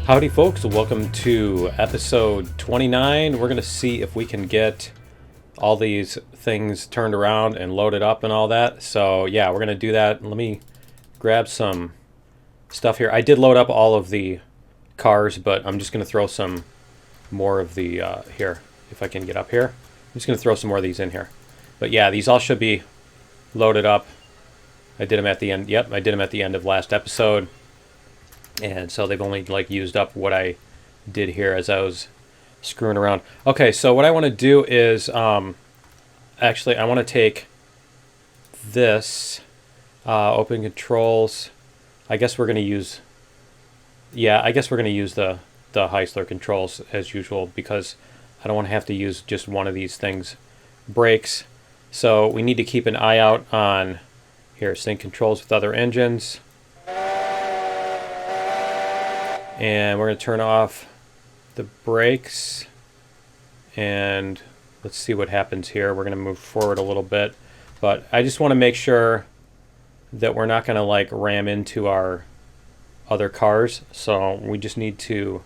Howdy folks, welcome to episode 29. We're going to see if we can get all these things turned around and loaded up and all that. So yeah, we're going to do that. Let me grab some stuff here. I did load up all of the cars, but I'm just going to throw some more of the, here, if I can get up here. I'm just going to throw some more of these in here. But yeah, these all should be loaded up. I did them at the end. Yep, I did them at the end of last episode. And so they've only like used up what I did here as I was screwing around. Okay, so what I want to do is actually I want to take this open controls. I guess we're going to use the Heisler controls as usual because I don't want to have to use just one of these things. Brakes. So we need to keep an eye out on here, sync controls with other engines. And we're going to turn off the brakes. And let's see what happens here. We're going to move forward a little bit. But I just want to make sure that we're not going to like ram into our other cars. So we just need to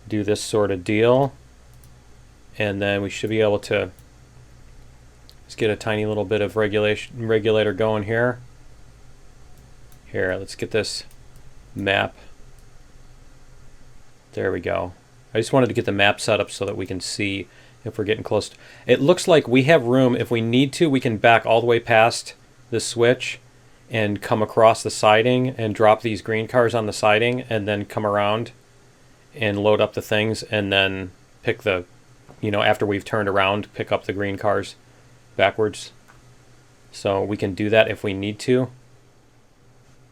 do this sort of deal. And then we should be able to just get a tiny little bit of regulator going here. Here, let's get this map. There we go. I just wanted to get the map set up so that we can see if we're getting close. It looks like we have room. If we need to, we can back all the way past the switch and come across the siding and drop these green cars on the siding and then come around and load up the things and then pick the, after we've turned around, pick up the green cars backwards. So we can do that if we need to.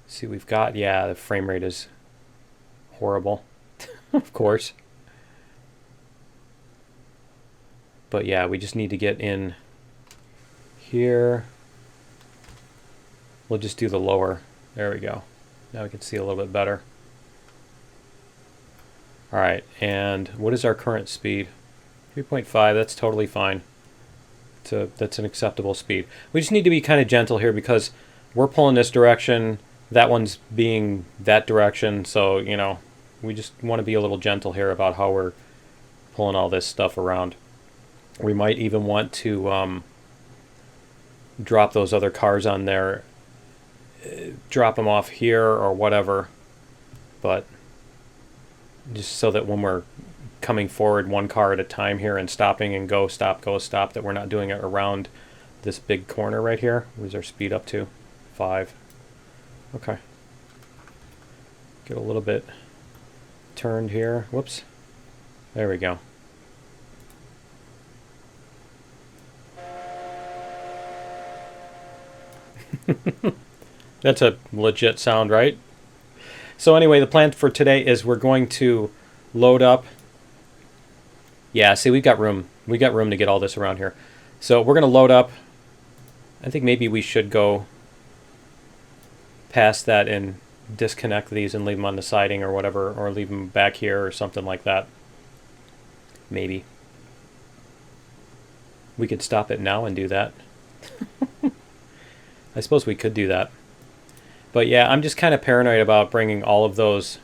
See, we've got, yeah, the frame rate is horrible. Of course. But yeah, we just need to get in here. We'll just do the lower. There we go. Now we can see a little bit better. Alright, and what is our current speed? 3.5, that's totally fine. That's an acceptable speed. We just need to be kind of gentle here because we're pulling this direction, that one's being that direction, so, we just want to be a little gentle here about how we're pulling all this stuff around. We might even want to drop those other cars on there, drop them off here or whatever, but just so that when we're coming forward one car at a time here and stopping and go, stop, that we're not doing it around this big corner right here. Where's our speed up to? 5. Okay. Get a little bit turned here. Whoops. There we go. That's a legit sound, right? So anyway, the plan for today is we're going to load up. Yeah, see, we've got room. We got room to get all this around here. So we're going to load up. I think maybe we should go past that and disconnect these and leave them on the siding or whatever, or leave them back here or something like that. Maybe. We could stop it now and do that. I suppose we could do that. But yeah, I'm just kind of paranoid about bringing all of those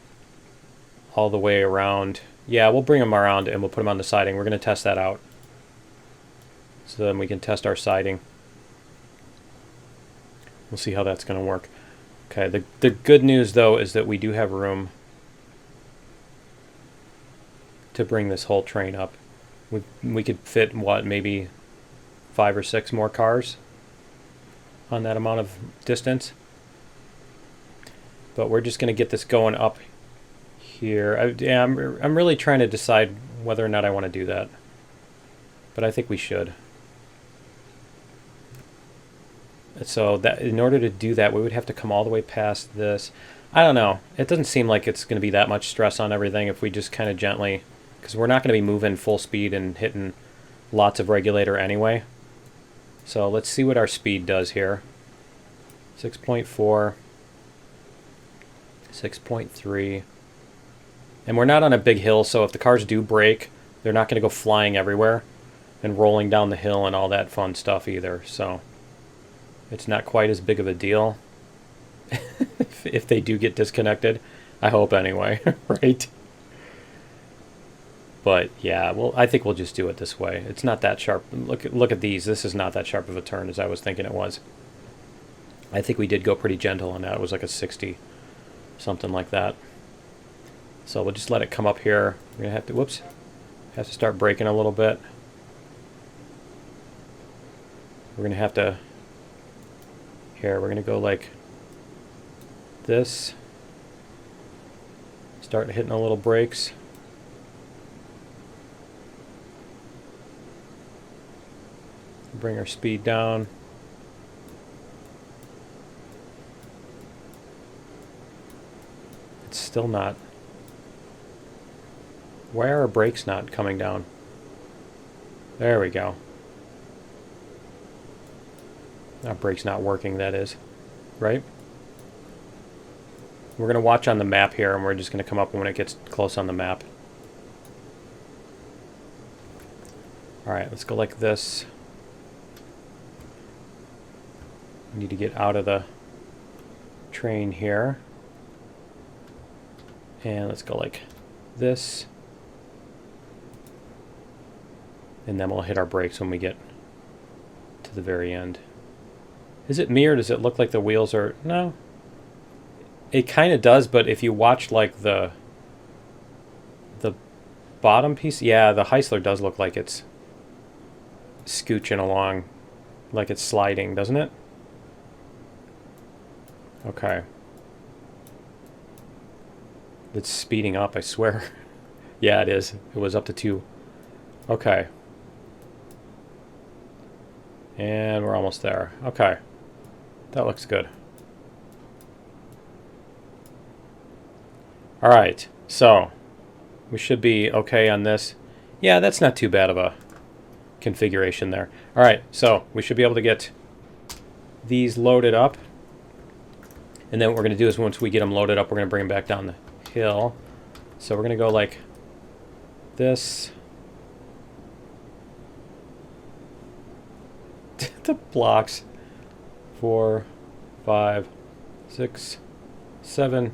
all the way around. Yeah, we'll bring them around and we'll put them on the siding. We're going to test that out. So then we can test our siding. We'll see how that's going to work. Okay, the good news though is that we do have room to bring this whole train up. We could fit, what, maybe 5 or 6 more cars on that amount of distance. But we're just going to get this going up here. I'm really trying to decide whether or not I want to do that. But I think we should. So that in order to do that, we would have to come all the way past this. I don't know. It doesn't seem like it's going to be that much stress on everything if we just kind of gently, because we're not going to be moving full speed and hitting lots of regulator anyway. So let's see what our speed does here. 6.4, 6.3. And we're not on a big hill, so if the cars do break, they're not going to go flying everywhere and rolling down the hill and all that fun stuff either. So it's not quite as big of a deal if they do get disconnected. I hope anyway, right? But yeah, well, I think we'll just do it this way. It's not that sharp. Look at these. This is not that sharp of a turn as I was thinking it was. I think we did go pretty gentle on that. It was like a 60, something like that. So we'll just let it come up here. We're gonna have to, whoops, have to start braking a little bit. We're gonna have to, here, we're gonna go like this. Start hitting a little brakes. Bring our speed down. It's still not. Why are our brakes not coming down? There we go. Our brake's not working, that is. Right? We're going to watch on the map here, and we're just going to come up when it gets close on the map. Alright, let's go like this. We need to get out of the train here. And let's go like this. And then we'll hit our brakes when we get to the very end. Is it me or does it look like the wheels are... No. It kind of does, but if you watch like the bottom piece, yeah, the Heisler does look like it's scooching along, like it's sliding, doesn't it? Okay. It's speeding up, I swear. Yeah, it is. It was up to 2. Okay. And we're almost there. Okay. That looks good. Alright, so we should be okay on this. Yeah, that's not too bad of a configuration there. Alright, so we should be able to get these loaded up. And then what we're going to do is once we get them loaded up, we're going to bring them back down the hill. So we're going to go like this. The blocks. 4, 5, 6, 7.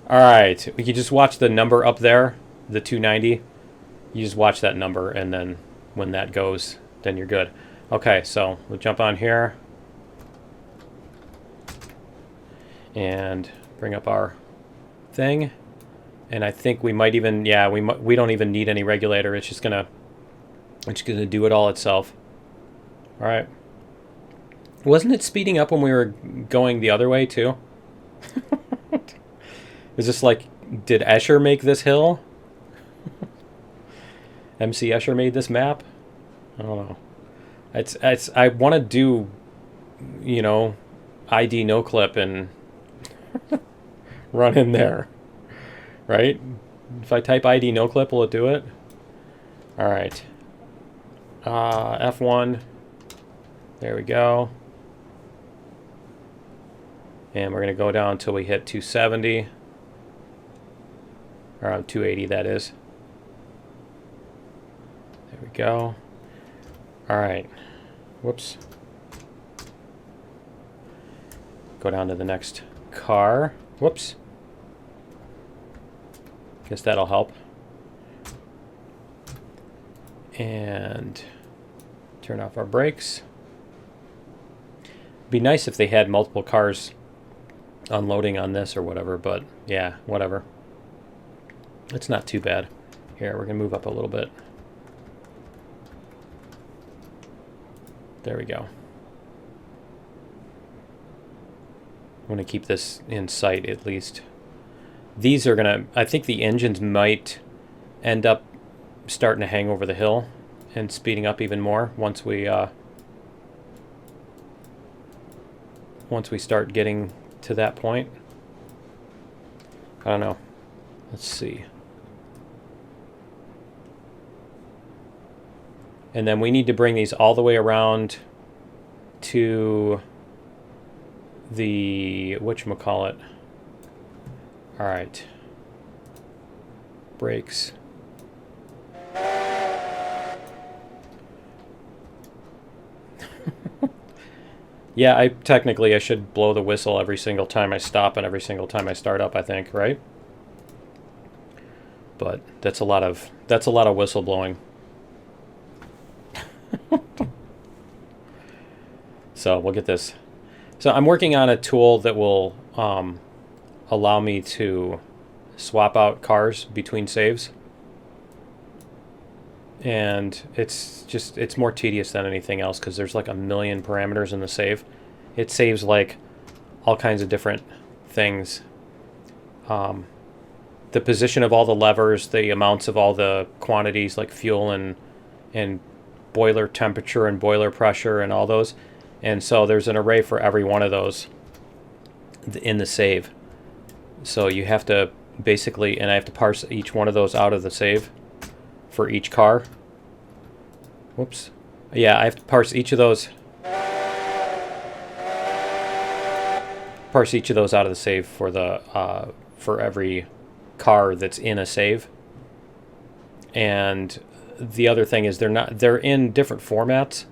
Alright, we can just watch the number up there, the 290. You just watch that number, and then when that goes, then you're good. Okay, so we'll jump on here. And bring up our thing. And I think we might even, yeah, we don't even need any regulator. It's just gonna do it all itself. All right. Wasn't it speeding up when we were going the other way too? Is this like, did Escher make this hill? MC Escher made this map? I don't know. It's I want to do, you know, ID no clip and run in there, right? If I type ID no clip, will it do it? All right. F1. There we go. And we're going to go down until we hit 270. Around 280, that is. There we go. All right. Whoops. Go down to the next car. Whoops. Guess that'll help. And turn off our brakes. Be nice if they had multiple cars unloading on this or whatever, but yeah, whatever. It's not too bad. Here, we're going to move up a little bit. There we go. I want to keep this in sight at least. These are going to, I think the engines might end up starting to hang over the hill and speeding up even more once we start getting to that point. I don't know. Let's see. And then we need to bring these all the way around to the whatchamacallit. All right. Brakes. Yeah, I should blow the whistle every single time I stop and every single time I start up, I think, right? But that's a lot of whistleblowing. So we'll get this. So I'm working on a tool that will allow me to swap out cars between saves. And it's more tedious than anything else because there's like a million parameters in the save. It saves like all kinds of different things. The position of all the levers, the amounts of all the quantities like fuel and boiler temperature and boiler pressure and all those. And so there's an array for every one of those in the save. So you have to basically, and I have to parse each one of those out of the save for each car. Whoops. Yeah, I have to parse each of those. Parse each of those out of the save for the for every car that's in a save. And the other thing is they're in different formats.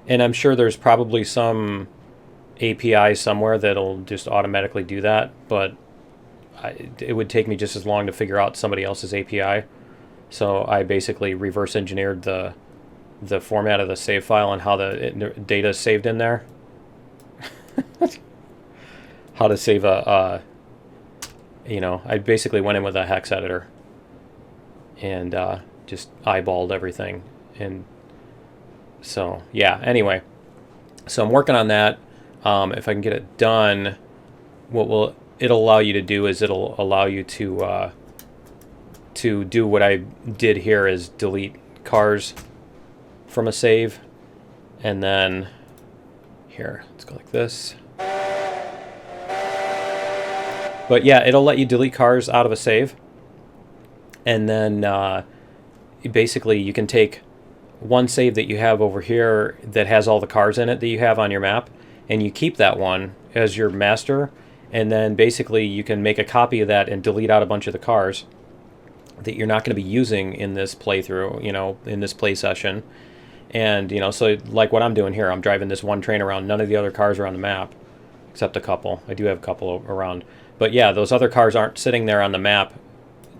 And I'm sure there's probably some API somewhere that'll just automatically do that, but it would take me just as long to figure out somebody else's API. So I basically reverse engineered the format of the save file and how the data is saved in there. How to save I basically went in with a hex editor and just eyeballed everything. And so, yeah, anyway. So I'm working on that. If I can get it done, it'll allow you to do is it'll allow you to do what I did here is delete cars from a save. And then here, let's go like this. But yeah, it'll let you delete cars out of a save. And then basically you can take one save that you have over here that has all the cars in it that you have on your map, and you keep that one as your master, and then basically you can make a copy of that and delete out a bunch of the cars that you're not going to be using in this playthrough, in this play session. And, so like what I'm doing here, I'm driving this one train around. None of the other cars are on the map, except a couple. I do have a couple around. But yeah, those other cars aren't sitting there on the map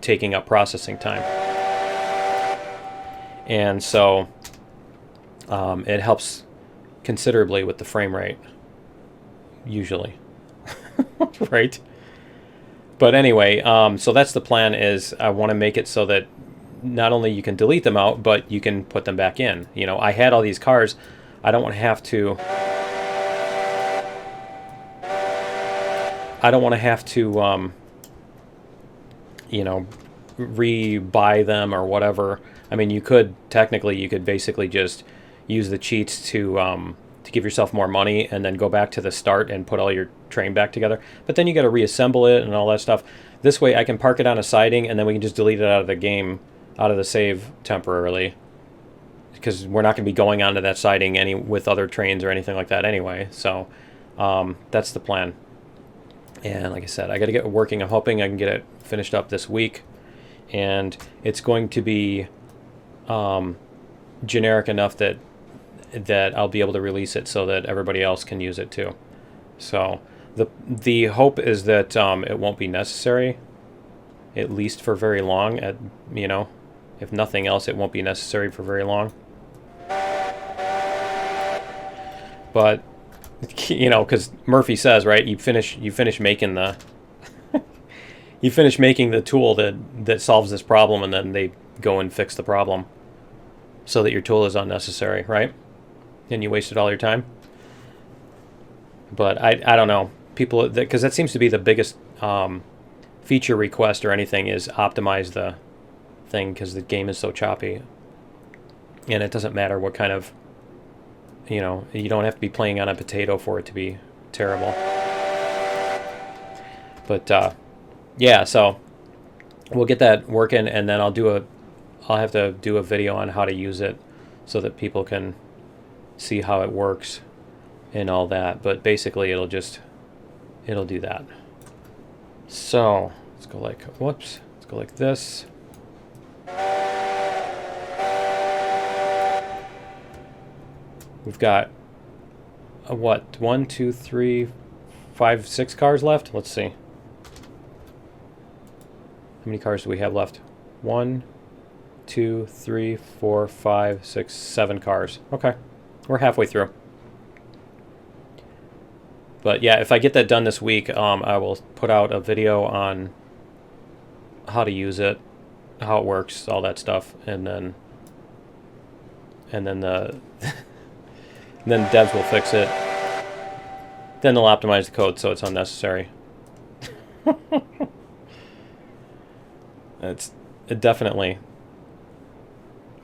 taking up processing time. And so it helps considerably with the frame rate, usually. Right? But anyway, so that's the plan is I want to make it so that not only you can delete them out, but you can put them back in. I had all these cars. I don't want to have to... re-buy them or whatever. I mean, you could basically just use the cheats to give yourself more money and then go back to the start and put all your train back together. But then you got to reassemble it and all that stuff. This way I can park it on a siding and then we can just delete it out of the game, out of the save temporarily. Because we're not going to be going onto that siding with other trains or anything like that anyway. So that's the plan. And like I said, I got to get working. I'm hoping I can get it finished up this week. And it's going to be generic enough that I'll be able to release it so that everybody else can use it too. So the hope is that it won't be necessary, at least for very long. If nothing else, it won't be necessary for very long. But because Murphy says, right, you finish making the you finish making the tool that solves this problem, and then they go and fix the problem so that your tool is unnecessary, right? And you wasted all your time. But I don't know, people, because that seems to be the biggest feature request or anything is optimize the thing, because the game is so choppy, and it doesn't matter what kind of, you don't have to be playing on a potato for it to be terrible. But yeah, so we'll get that working, and then I'll have to do a video on how to use it so that people can see how it works and all that. But basically it'll do that. So let's go like this. We've got what, 1, 2, 3, 5, 6 cars left. Let's see. How many cars do we have left? 1, 2, 3, 4, 5, 6, 7 cars. Okay, we're halfway through. But yeah, if I get that done this week, I will put out a video on how to use it, how it works, all that stuff, and then the then devs will fix it. Then they'll optimize the code so it's unnecessary. It definitely.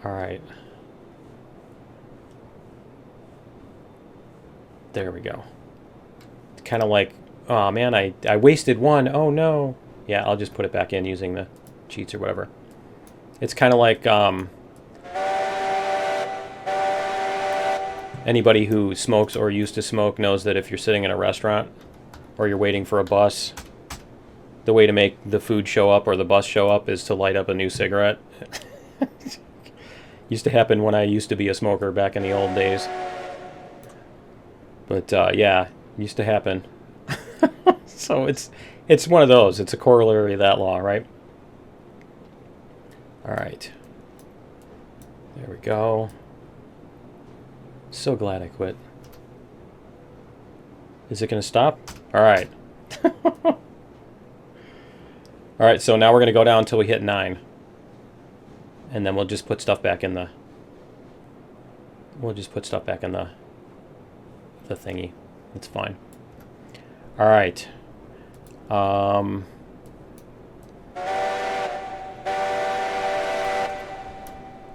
All right. There we go. It's kind of like, oh man, I wasted one. Oh no. Yeah, I'll just put it back in using the cheats or whatever. It's kind of like anybody who smokes or used to smoke knows that if you're sitting in a restaurant or you're waiting for a bus, the way to make the food show up or the bus show up is to light up a new cigarette. Used to happen when I used to be a smoker back in the old days. But yeah, used to happen. So it's one of those. It's a corollary of that law, right? All right. There we go. So glad I quit. Is it going to stop? All right. All right, so now we're going to go down until we hit 9. And then we'll just put stuff back in the... We'll just put stuff back in the thingy. It's fine. All right.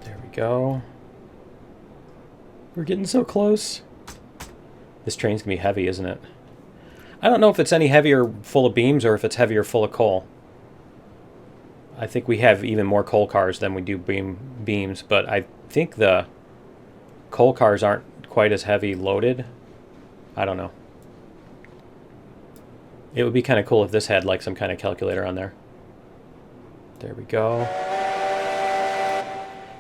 There we go. We're getting so close. This train's gonna be heavy, isn't it? I don't know if it's any heavier full of beams or if it's heavier full of coal. I think we have even more coal cars than we do beams, but I think the coal cars aren't quite as heavy loaded. I don't know. It would be kind of cool if this had like some kind of calculator on there. There we go.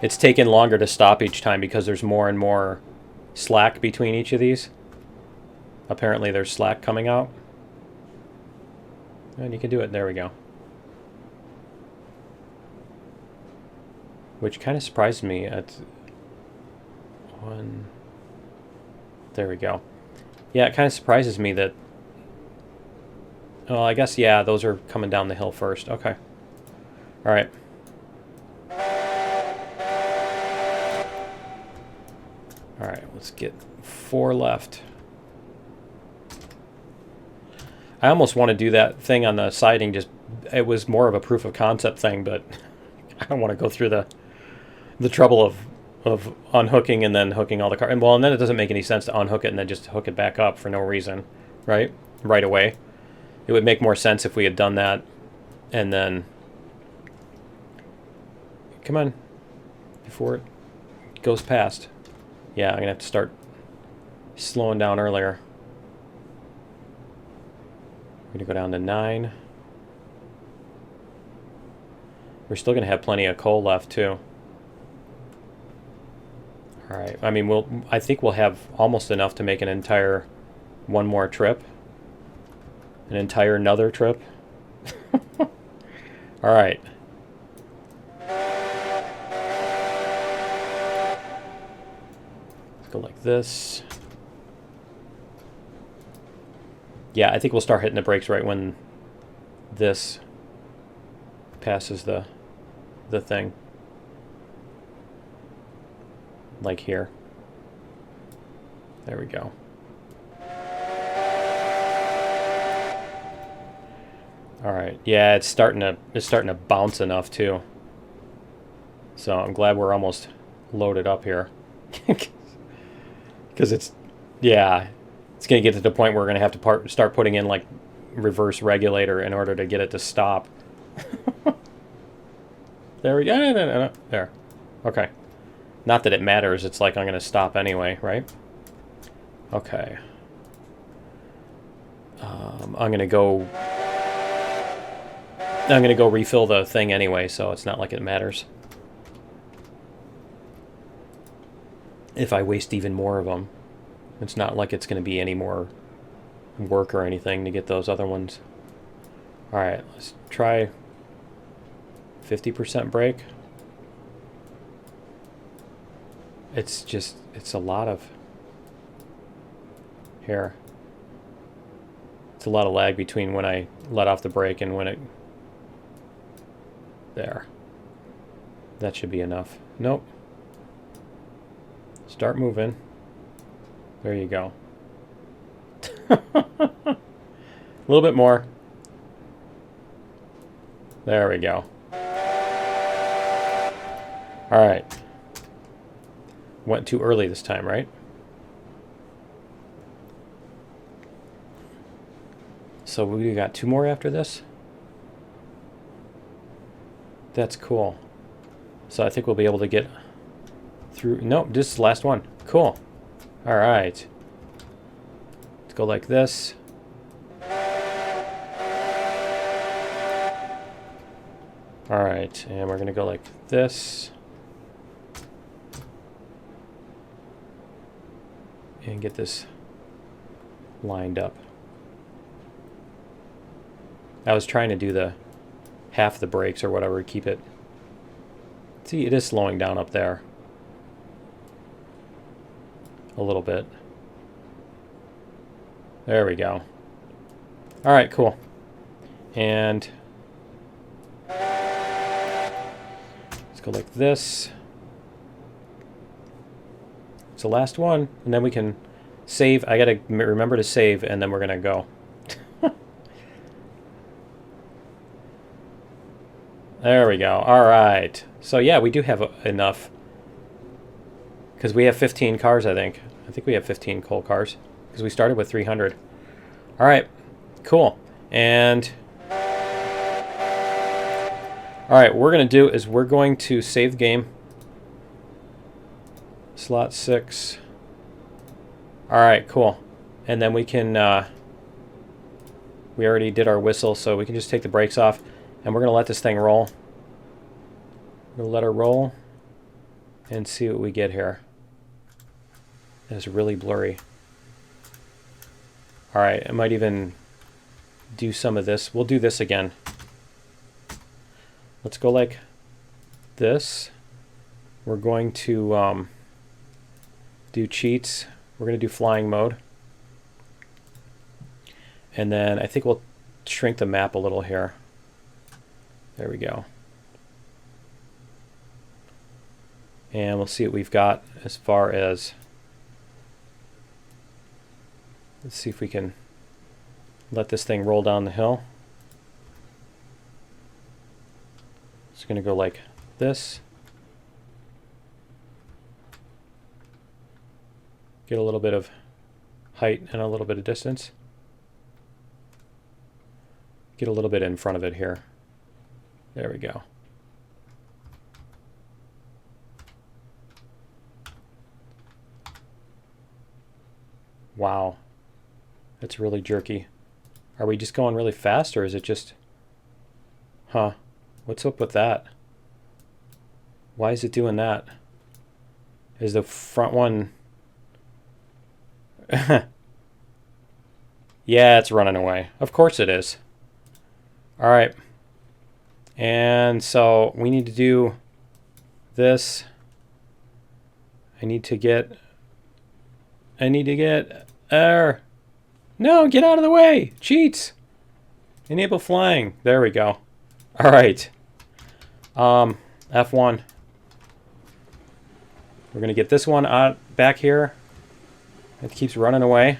It's taken longer to stop each time because there's more and more slack between each of these. Apparently there's slack coming out. And you can do it. There we go. Which kind of surprised me at 1. There we go. Yeah, it kind of surprises me that... Well, I guess, yeah, those are coming down the hill first. Okay. All right. All right, let's get 4 left. I almost want to do that thing on the siding. Just it was more of a proof of concept thing, but I don't want to go through the trouble of unhooking and then hooking all the car. And well, and then it doesn't make any sense to unhook it and then just hook it back up for no reason, right? Right away. It would make more sense if we had done that and then... Come on. Before it goes past. Yeah, I'm going to have to start slowing down earlier. We're going to go down to 9. We're still going to have plenty of coal left, too. All right. I mean, I think we'll have almost enough to make an entire one more trip. An entire another trip. All right. Let's go like this. Yeah, I think we'll start hitting the brakes right when this passes the thing. Like here. There we go. All right. Yeah, it's starting to bounce enough too. So I'm glad we're almost loaded up here. Because it's going to get to the point where we're going to have to start putting in like reverse regulator in order to get it to stop. There we go. No. There. Okay. Not that it matters. It's like I'm going to stop anyway, right? Okay. I'm going to go refill the thing anyway, so it's not like it matters. If I waste even more of them, it's not like it's going to be any more work or anything to get those other ones. All right, let's try 50% brake. It's a lot of here. It's a lot of lag between when I let off the brake and when it... There. That should be enough. Nope. Start moving. There you go. A little bit more. There we go. All right. Went too early this time, right? So we got 2 more after this. That's cool. So I think we'll be able to get through. Nope, this is the last one. Cool. All right. Let's go like this. All right, and we're gonna go like this. And get this lined up. I was trying to do the half the brakes or whatever, keep it. See, it is slowing down up there. A little bit. There we go. All right, cool. And let's go like this. It's the last one, and then we can save. I gotta remember to save, and then we're gonna go. There we go. All right. So yeah, we do have enough. Because we have 15 cars, I think. I think we have 15 coal cars. Because we started with 300. All right. Cool. And... all right, what we're going to do is we're going to save the game. Slot 6. All right, cool. And then we can... we already did our whistle, so we can just take the brakes off. And we're going to let this thing roll. We're going to let her roll and see what we get here. It's really blurry. All right, I might even do some of this. We'll do this again. Let's go like this. We're going to do cheats. We're going to do flying mode. And then I think we'll shrink the map a little here. There we go. And we'll see what we've got as far as... let's see if we can let this thing roll down the hill. It's going to go like this. Get a little bit of height and a little bit of distance. Get a little bit in front of it here. There we go. Wow. That's really jerky. Are we just going really fast, or is it just... huh. What's up with that? Why is it doing that? Is the front one... yeah, it's running away. Of course it is. All right. And so we need to do this. I need to get... no, get out of the way. Cheats. Enable flying. There we go. All right. F1. We're going to get this one out back here. It keeps running away.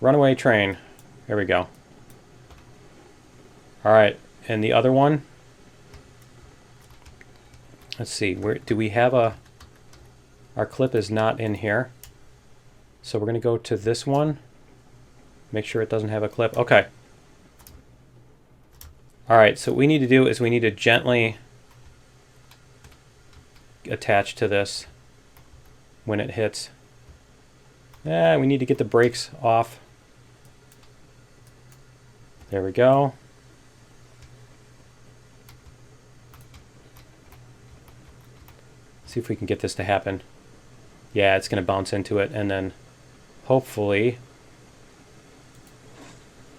Runaway train. There we go. All right. And the other one. Let's see. Where do we have a... our clip is not in here. So we're going to go to this one. Make sure it doesn't have a clip. Okay. All right. So what we need to do is we need to gently attach to this when it hits. We need to get the brakes off. There we go. See if we can get this to happen. Yeah, it's going to bounce into it, and then hopefully...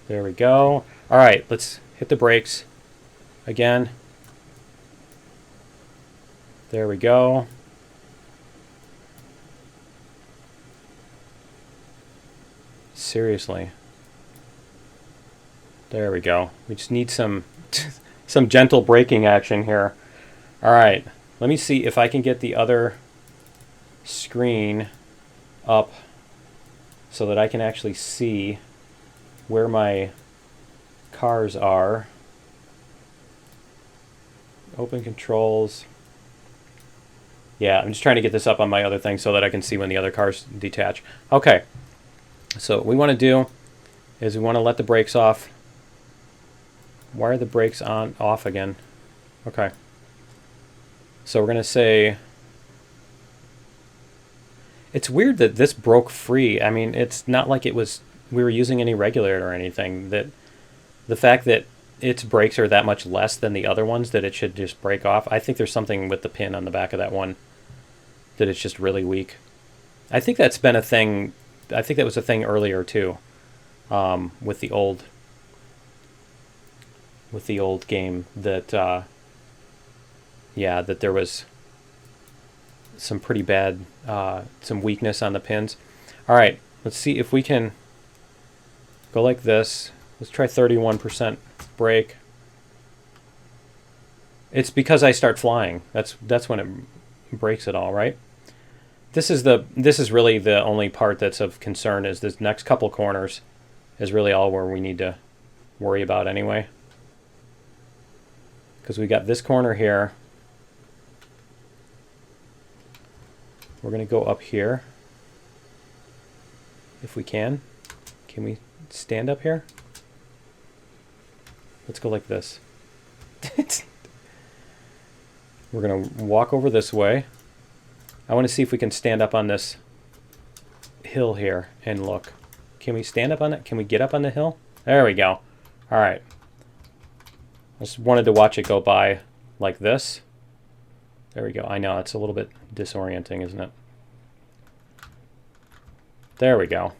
there we go. All right, let's hit the brakes again. There we go. Seriously. There we go. We just need some some gentle braking action here. All right. Let me see if I can get the other screen up so that I can actually see where my cars are. Open controls. Yeah, I'm just trying to get this up on my other thing so that I can see when the other cars detach. Okay. So what we want to do is we want to let the brakes off. Why are the brakes off again? Okay. So we're going to say... It's weird that this broke free. I mean, it's not like it was we were using any regulator or anything. That the fact that its brakes are that much less than the other ones that it should just break off. I think there's something with the pin on the back of that one that it's just really weak. I think that's been a thing. I think that was a thing earlier too, with the old game that yeah, that there was some pretty bad some weakness on the pins. All right, let's see if we can go like this. Let's try 31% brake. It's because I start flying. That's when it breaks it all, right? This is really the only part that's of concern. Is this next couple corners is really all where we need to worry about anyway. Because we got this corner here. We're going to go up here if we can. Can we stand up here? Let's go like this. We're going to walk over this way. I want to see if we can stand up on this hill here and look. Can we stand up on it? Can we get up on the hill? There we go. All right. I just wanted to watch it go by like this. There we go. I know, it's a little bit disorienting, isn't it? There we go.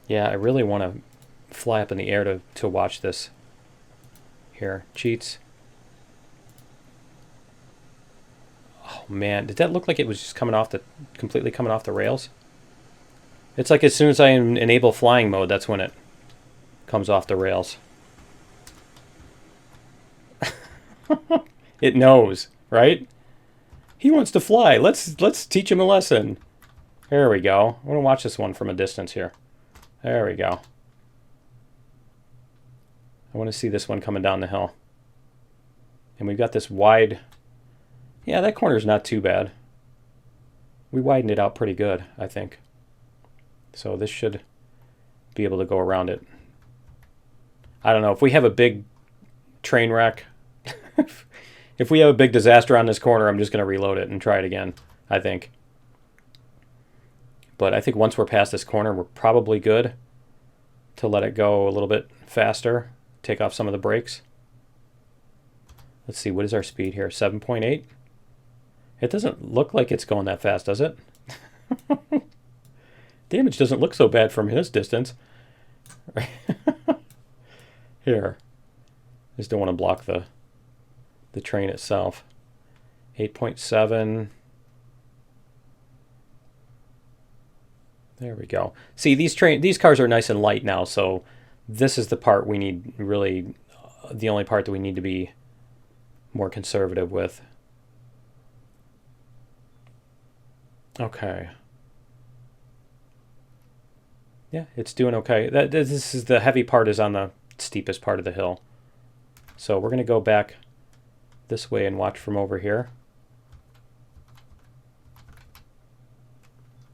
Yeah, I really want to fly up in the air to watch this. Here, cheats. Oh man, did that look like it was just completely coming off the rails? It's like as soon as I enable flying mode, that's when it comes off the rails. It knows, right? He wants to fly. Let's teach him a lesson. There we go. I want to watch this one from a distance here. There we go. I want to see this one coming down the hill. And we've got this wide... Yeah, that corner's not too bad. We widened it out pretty good, I think. So this should be able to go around it. I don't know. If we have a big train wreck... If we have a big disaster on this corner, I'm just going to reload it and try it again, I think. But I think once we're past this corner, we're probably good to let it go a little bit faster, take off some of the brakes. Let's see, what is our speed here? 7.8? It doesn't look like it's going that fast, does it? Damage doesn't look so bad from this distance. Here. I just don't want to block the train itself. 8.7. There we go. See, these cars are nice and light now, so this is the part we need, really, the only part that we need to be more conservative with. Okay. Yeah, it's doing okay. This is the heavy part is on the steepest part of the hill. So we're going to go back this way and watch from over here.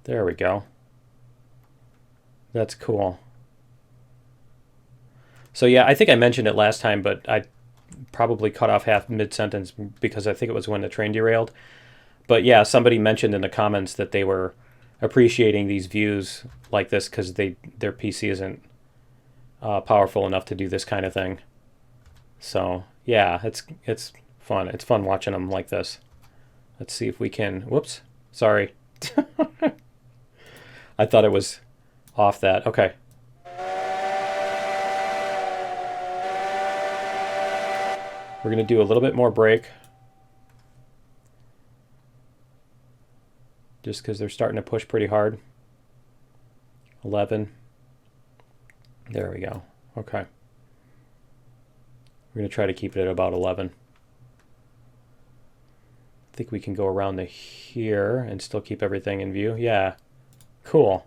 There we go. That's cool. So yeah, I think I mentioned it last time, but I probably cut off half mid-sentence because I think it was when the train derailed. But yeah, somebody mentioned in the comments that they were appreciating these views like this because their PC isn't powerful enough to do this kind of thing. So yeah, it's fun. It's fun watching them like this. Let's see if we can... Whoops. Sorry. I thought it was off that. Okay. We're going to do a little bit more brake. Just because they're starting to push pretty hard. 11. There we go. Okay. We're going to try to keep it at about 11. I think we can go around to here and still keep everything in view. Yeah. Cool.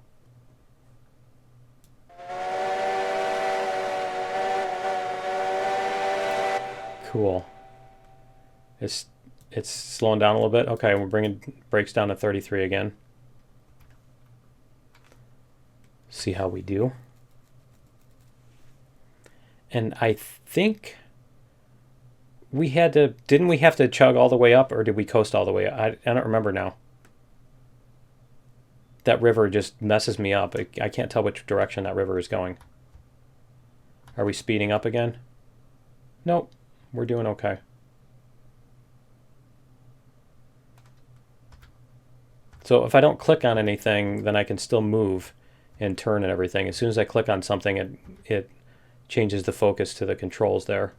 Cool. It's slowing down a little bit. Okay, we're bringing brakes down to 33 again. See how we do. And I think we had to, didn't we have to chug all the way up, or did we coast all the way up? I don't remember now. That river just messes me up. I can't tell which direction that river is going. Are we speeding up again? Nope, we're doing okay. So if I don't click on anything, then I can still move and turn and everything. As soon as I click on something, it changes the focus to the controls there.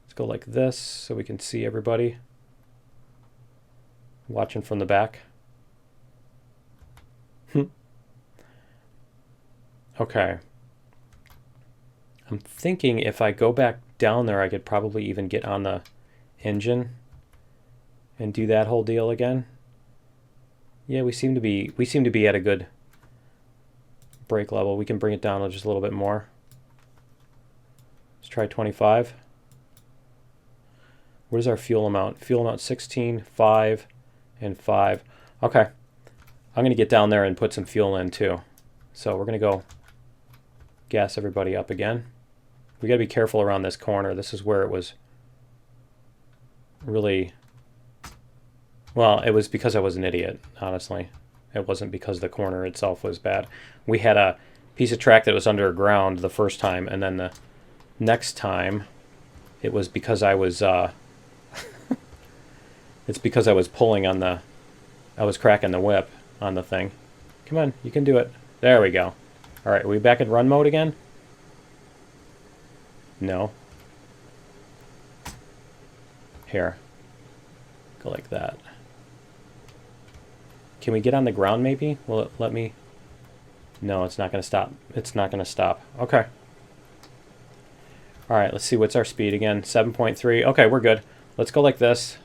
Let's go like this so we can see everybody watching from the back. Okay. I'm thinking if I go back down there, I could probably even get on the engine and do that whole deal again. Yeah, we seem to be at a good brake level. We can bring it down just a little bit more. Let's try 25. What is our fuel amount? Fuel amount 16, 5, and 5. Okay. I'm going to get down there and put some fuel in too. So we're going to go gas everybody up again. We got to be careful around this corner. This is where it was really... Well, it was because I was an idiot, honestly. It wasn't because the corner itself was bad. We had a piece of track that was underground the first time, and then the next time it was because I was it's because I was pulling on the, I was cracking the whip on the thing. Come on, you can do it. There we go. All right, are we back in run mode again? No. Here. Go like that. Can we get on the ground maybe? Will it let me? No, it's not going to stop. It's not going to stop. Okay. All right, let's see. What's our speed again? 7.3. Okay, we're good. Let's go like this.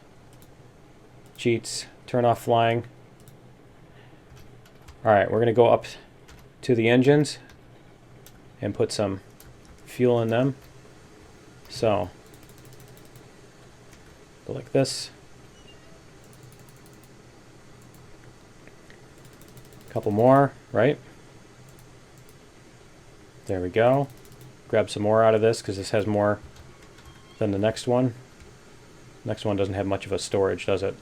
Cheats. Turn off flying. All right, we're going to go up to the engines and put some fuel in them. So, go like this. Couple more, right? There we go. Grab some more out of this because this has more than the next one. Next one doesn't have much of a storage, does it?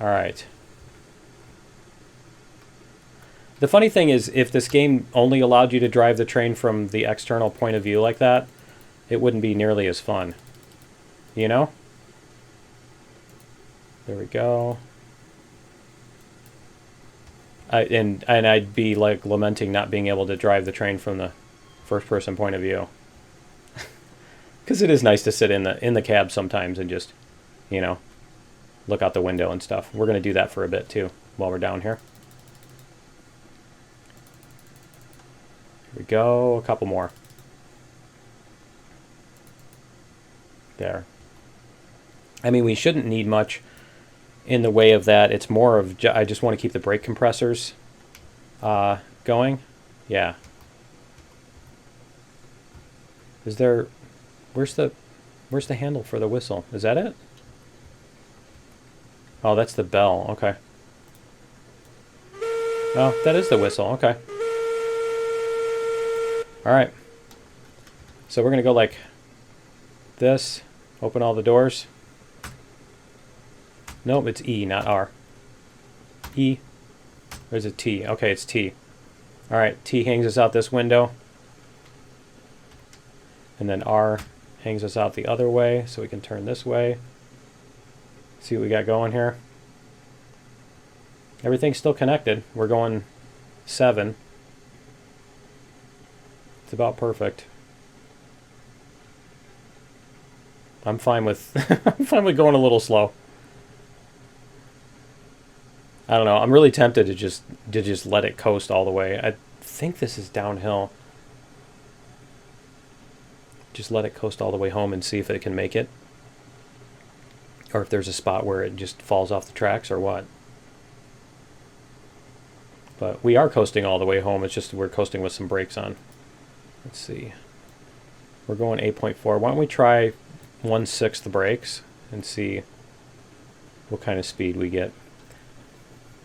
All right. The funny thing is, if this game only allowed you to drive the train from the external point of view like that, it wouldn't be nearly as fun. You know? There we go. And I'd be like lamenting not being able to drive the train from the first person point of view. Because it is nice to sit in the cab sometimes and just, you know, look out the window and stuff. We're going to do that for a bit too while we're down here. Here we go. A couple more. There. I mean, we shouldn't need much in the way of that. It's more of I just want to keep the brake compressors going. Yeah. Is there... Where's the handle for the whistle? Is that it? Oh, that's the bell. Okay. Oh, that is the whistle. Okay. All right. So we're going to go like this. Open all the doors. Nope, it's E, not R. E. There's a T. Okay, it's T. All right, T hangs us out this window. And then R hangs us out the other way, so we can turn this way. See what we got going here. Everything's still connected. We're going 7. It's about perfect. I'm fine with I'm fine with going a little slow. I don't know. I'm really tempted to just let it coast all the way. I think this is downhill. Just let it coast all the way home and see if it can make it. Or if there's a spot where it just falls off the tracks or what. But we are coasting all the way home. It's just we're coasting with some brakes on. Let's see. We're going 8.4. Why don't we try 1/6 the brakes and see what kind of speed we get.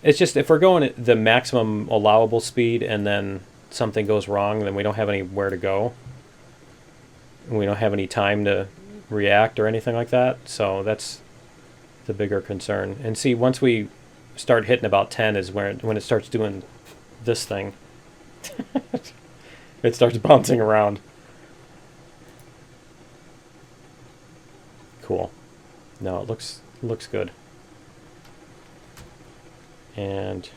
It's just if we're going at the maximum allowable speed and then something goes wrong, then we don't have anywhere to go. And we don't have any time to react or anything like that. So that's the bigger concern. And see, once we start hitting about 10 is when it starts doing this thing. It starts bouncing around. Cool. No, it looks good. And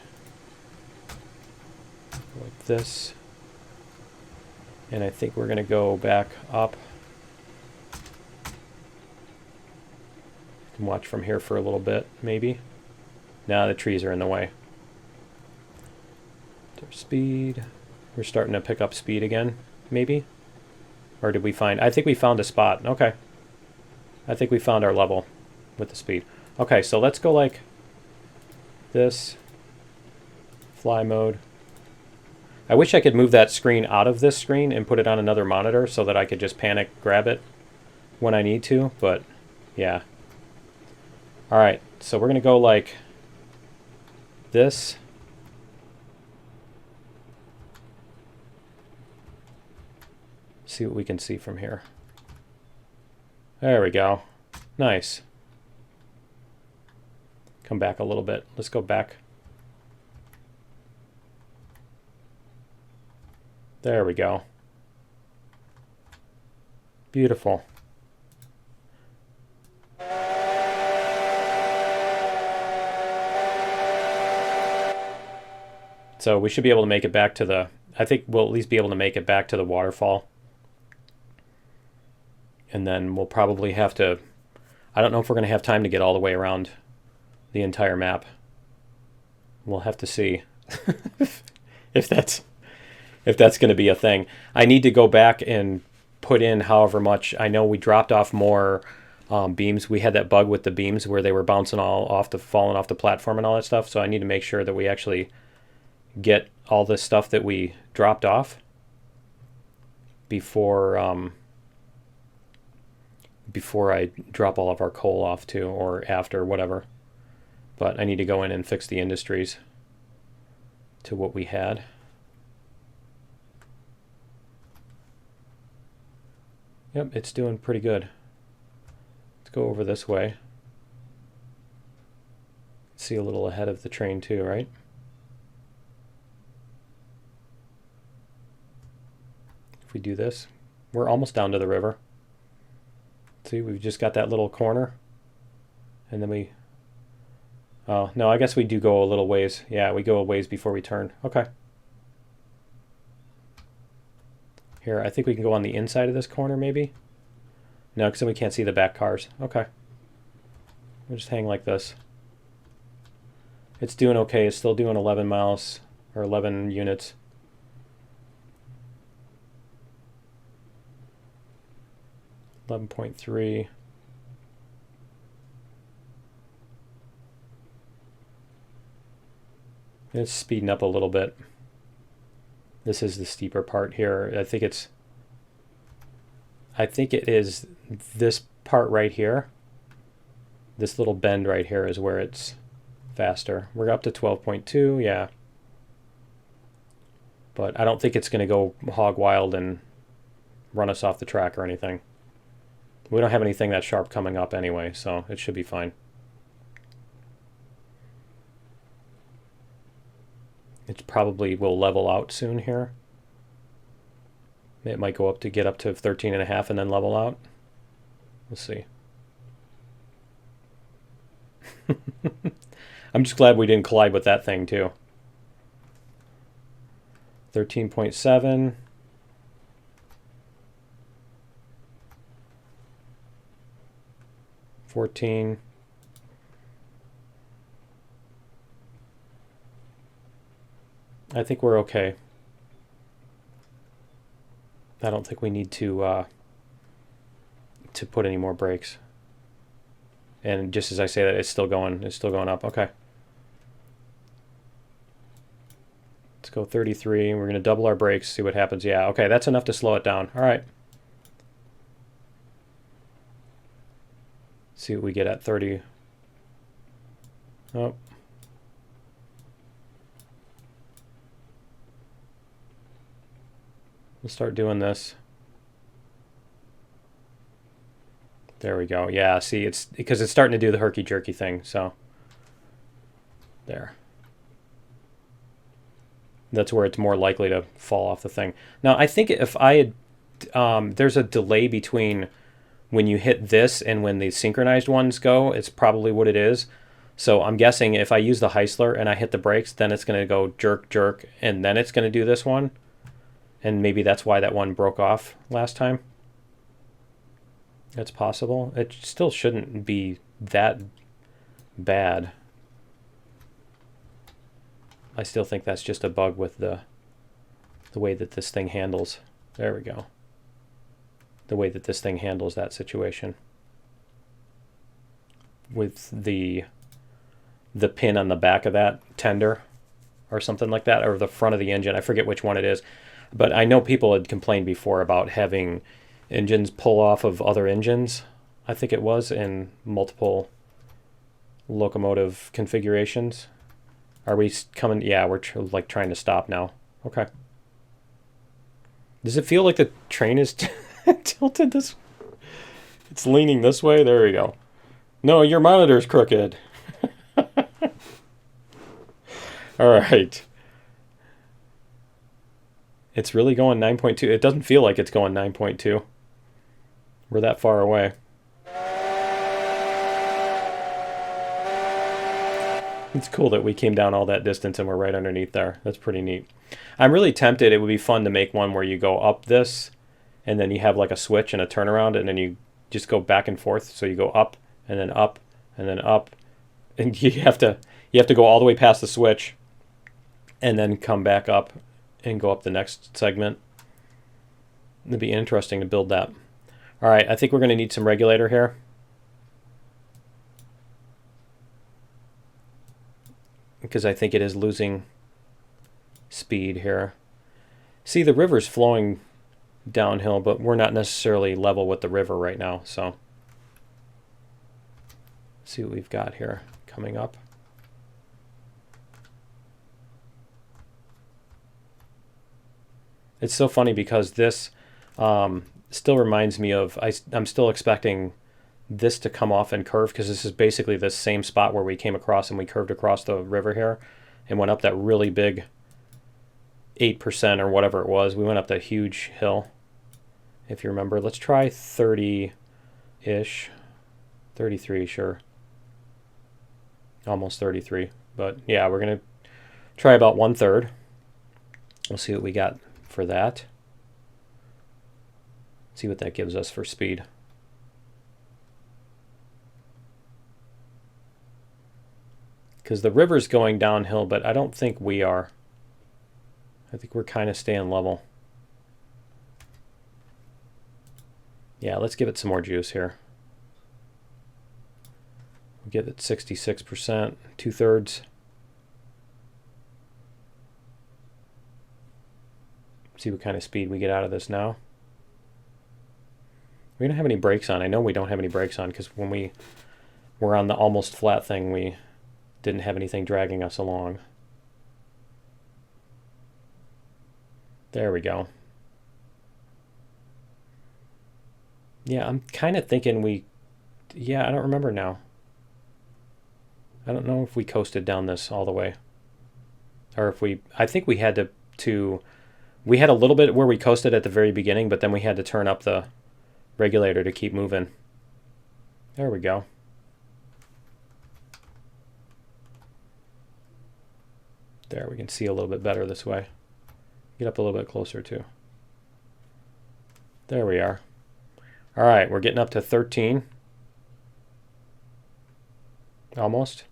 like this. And I think we're going to go back up. Can watch from here for a little bit, maybe. Nah, the trees are in the way. Speed. We're starting to pick up speed again, maybe? Or did we find... I think we found a spot. Okay. I think we found our level with the speed. Okay, so let's go like this. Fly mode. I wish I could move that screen out of this screen and put it on another monitor so that I could just panic grab it when I need to, but yeah. Alright, so we're going to go like this. See what we can see from here. There we go. Nice. Come back a little bit. Let's go back. There we go. Beautiful. So we should be able to make it back to the... I think we'll at least be able to make it back to the waterfall. And then we'll probably have to... I don't know if we're going to have time to get all the way around the entire map. We'll have to see if that's going to be a thing. I need to go back and put in however much. I know we dropped off more beams. We had that bug with the beams where they were bouncing all off falling off the platform and all that stuff. So I need to make sure that we actually get all the stuff that we dropped off before I drop all of our coal off too, or after, whatever. But I need to go in and fix the industries to what we had. Yep, it's doing pretty good. Let's go over this way. See a little ahead of the train too, right? If we do this, we're almost down to the river. See, we've just got that little corner. And then we... Oh, no, I guess we do go a little ways. Yeah, we go a ways before we turn. Okay. Here, I think we can go on the inside of this corner, maybe? No, because then we can't see the back cars. Okay. We'll just hang like this. It's doing okay. It's still doing 11 miles, or 11 units. .3. It's speeding up a little bit. This is the steeper part here. I think it is this part right here. This little bend right here is where it's faster. We're up to 12.2, yeah. But I don't think it's going to go hog wild and run us off the track or anything. We don't have anything that sharp coming up anyway, so it should be fine. It probably will level out soon here. It might go up to get up to 13.5 and then level out. We'll see. I'm just glad we didn't collide with that thing too. 13.7. 14. I think we're okay. I don't think we need to put any more brakes. And just as I say that, it's still going up. Okay. Let's go 33. We're going to double our brakes, see what happens. Yeah, okay, that's enough to slow it down. All right. See what we get at 30. Oh. We'll start doing this. There we go. Yeah, see, it's because it's starting to do the herky-jerky thing, so there. That's where it's more likely to fall off the thing. Now, I think if I had, there's a delay between when you hit this and when the synchronized ones go. It's probably what it is. So I'm guessing if I use the Heisler and I hit the brakes, then it's going to go jerk, jerk, and then it's going to do this one. And maybe that's why that one broke off last time. It's possible. It still shouldn't be that bad. I still think that's just a bug with the way that this thing handles. There we go. The way that this thing handles that situation. With the pin on the back of that tender or something like that, or the front of the engine. I forget which one it is. But I know people had complained before about having engines pull off of other engines. I think it was in multiple locomotive configurations. Are we coming? Yeah, we're like trying to stop now. Okay. Does it feel like the train is tilted this? It's leaning this way. There we go. No, your monitor's crooked. All right. It's really going 9.2. It doesn't feel like it's going 9.2. We're that far away. It's cool that we came down all that distance and we're right underneath there. That's pretty neat. I'm really tempted. It would be fun to make one where you go up this and then you have like a switch and a turnaround and then you just go back and forth. So you go up and then up and then up. And you have to go all the way past the switch and then come back up and go up the next segment. It'd be interesting to build that. All right, I think we're going to need some regulator here. Because I think it is losing speed here. See, the river's flowing downhill, but we're not necessarily level with the river right now, so let's see what we've got here coming up. It's so funny because this still reminds me of, I'm still expecting this to come off and curve because this is basically the same spot where we came across and we curved across the river here and went up that really big 8% or whatever it was. We went up that huge hill, if you remember. Let's try 30-ish. 33, sure. Almost 33. But yeah, we're going to try about 1/3. We'll see what we got for that. See what that gives us for speed. Because the river's going downhill, but I don't think we are. I think we're kind of staying level. Yeah, let's give it some more juice here. We'll give it 66%, 2/3. See what kind of speed we get out of this now. We don't have any brakes on. I know we don't have any brakes on because when we were on the almost flat thing, we didn't have anything dragging us along. There we go. Yeah, I'm kind of thinking yeah, I don't remember now. I don't know if we coasted down this all the way. Or if I think we had we had a little bit where we coasted at the very beginning, but then we had to turn up the regulator to keep moving. There we go. There, we can see a little bit better this way. Get up a little bit closer too. There we are. All right, we're getting up to 13. Almost.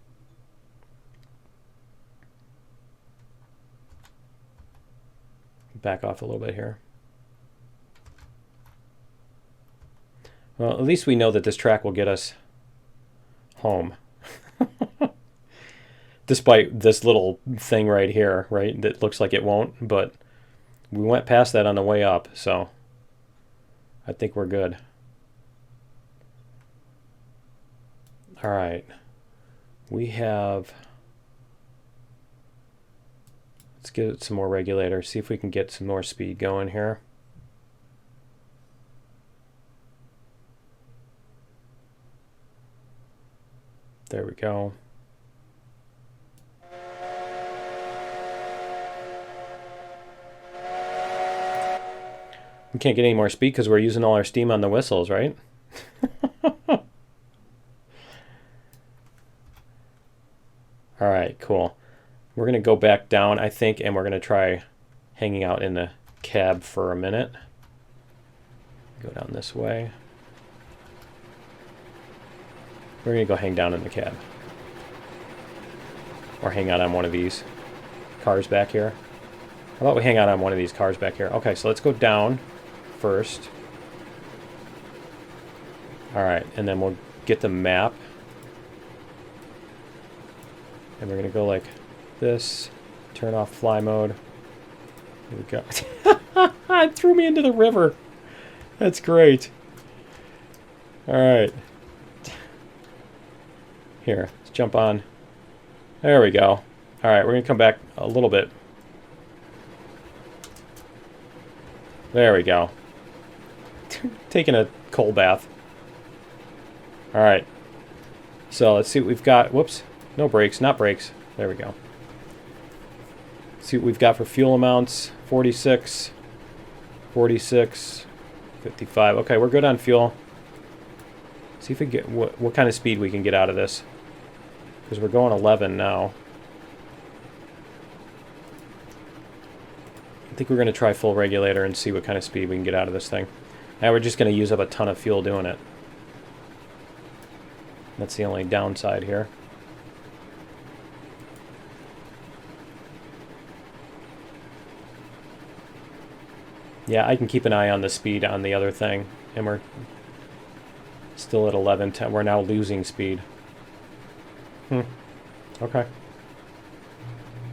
Back off a little bit here. Well, at least we know that this track will get us home. Despite this little thing right here, right? That looks like it won't, but we went past that on the way up, so I think we're good. All right. We have... Let's get some more regulators, see if we can get some more speed going here. There we go. We can't get any more speed because we're using all our steam on the whistles, right? All right, cool. We're going to go back down, I think, and we're going to try hanging out in the cab for a minute. Go down this way. We're going to go hang down in the cab. Or hang out on one of these cars back here. How about we hang out on one of these cars back here? Okay, so let's go down first. All right, and then we'll get the map. And we're going to go like this. Turn off fly mode. Here we go. It threw me into the river. That's great. All right. Here, let's jump on. There we go. All right, we're going to come back a little bit. There we go. Taking a cold bath. All right. So let's see what we've got. Whoops. No brakes, not brakes. There we go. Let's see what we've got for fuel amounts. 46, 46, 55. Okay, we're good on fuel. See if we get what kind of speed we can get out of this. Because we're going 11 now. I think we're going to try full regulator and see what kind of speed we can get out of this thing. Now we're just going to use up a ton of fuel doing it. That's the only downside here. Yeah, I can keep an eye on the speed on the other thing. And we're still at 11. We're now losing speed. Okay.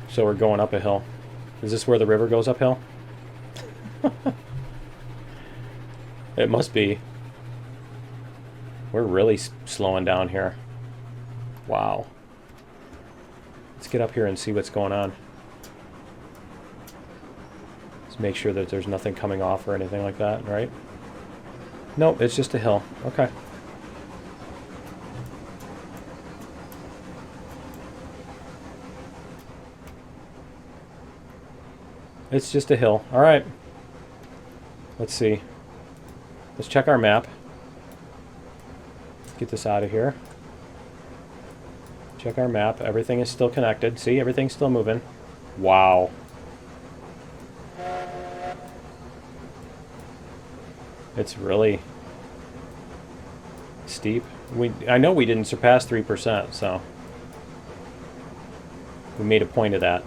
So we're going up a hill. Is this where the river goes uphill? It must be. We're really slowing down here. Wow. Let's get up here and see what's going on. Let's make sure that there's nothing coming off or anything like that, right? Nope, it's just a hill. Okay. It's just a hill. All right. Let's see. Let's check our map. Get this out of here. Check our map. Everything is still connected. See, everything's still moving. Wow. It's really steep. I know we didn't surpass 3%, so we made a point of that.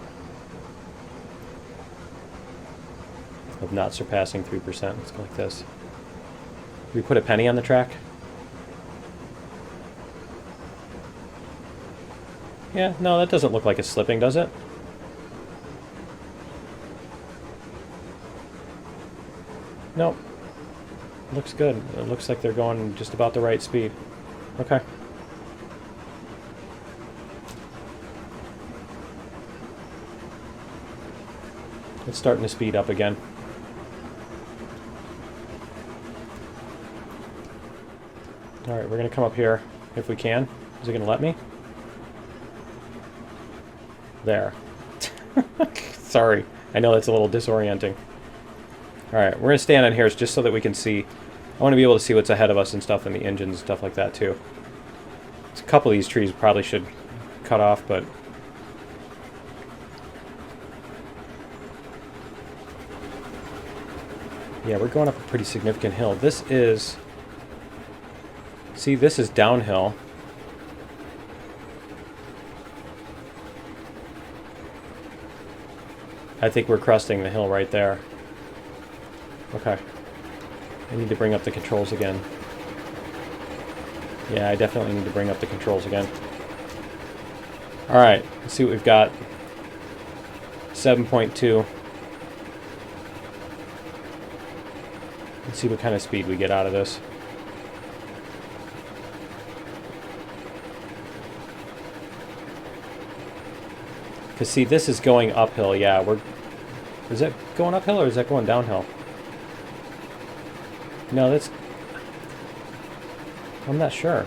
Of not surpassing 3%. Let's go like this. We put a penny on the track? Yeah, no, that doesn't look like it's slipping, does it? Nope. Looks good. It looks like they're going just about the right speed. Okay. It's starting to speed up again. Alright, we're going to come up here if we can. Is it going to let me? There. Sorry. I know that's a little disorienting. Alright, we're going to stand on here just so that we can see. I want to be able to see what's ahead of us and stuff in the engines and stuff like that too. A couple of these trees probably should cut off, but... yeah, we're going up a pretty significant hill. This is... see, this is downhill. I think we're cresting the hill right there. Okay. I need to bring up the controls again. Yeah, I definitely need to bring up the controls again. Alright, let's see what we've got. 7.2. Let's see what kind of speed we get out of this. Because see, this is going uphill. Yeah, is that going uphill or is that going downhill? No, that's... I'm not sure.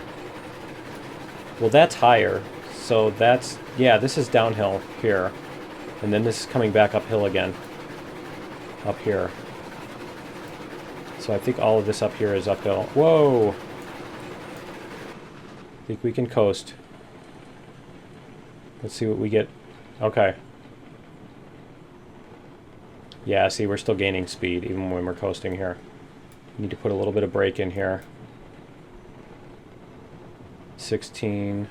Well, that's higher. So that's... Yeah, this is downhill here. And then this is coming back uphill again. Up here. So I think all of this up here is uphill. Whoa! I think we can coast. Let's see what we get. Okay. Yeah, see, we're still gaining speed even when we're coasting here. Need to put a little bit of brake in here. 16.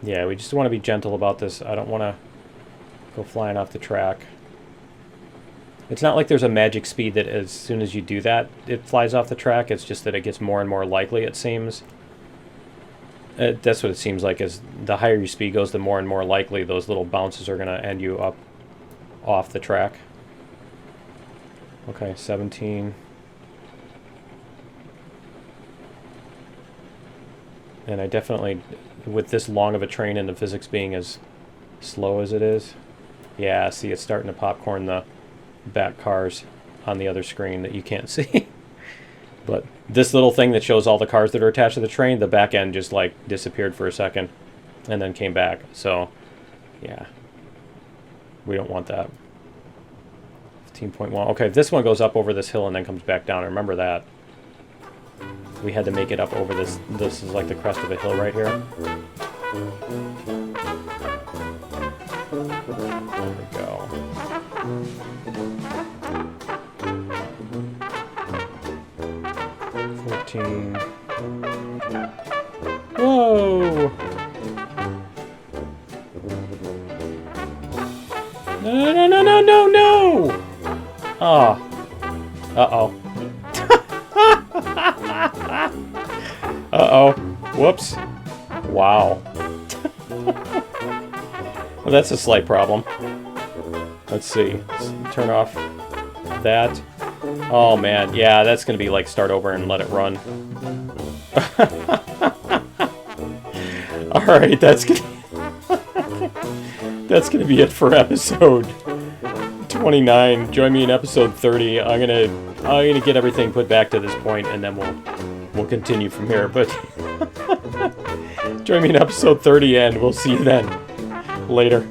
Yeah, we just want to be gentle about this. I don't want to go flying off the track. It's not like there's a magic speed that as soon as you do that, it flies off the track. It's just that it gets more and more likely, it seems. That's what it seems like, is the higher your speed goes, the more and more likely those little bounces are going to end you up off the track. Okay, 17. And I definitely, with this long of a train and the physics being as slow as it is, yeah, see, it's starting to popcorn the back cars on the other screen that you can't see. But this little thing that shows all the cars that are attached to the train, the back end just like disappeared for a second and then came back. So, yeah, we don't want that. 15.1. Okay, if this one goes up over this hill and then comes back down, remember that. We had to make it up over this. This is like the crest of a hill right here. There we go. Whoa! No, no, no, no, no, no! Oh. Uh-oh. Uh-oh. Whoops. Wow. Well, that's a slight problem. Let's see. Let's turn off that. Oh, man. Yeah, that's going to be like start over and let it run. Alright, that's going to be it for episode 29. Join me in episode 30. I'm gonna get everything put back to this point, and then we'll continue from here. But join me in episode 30, and we'll see you then. Later.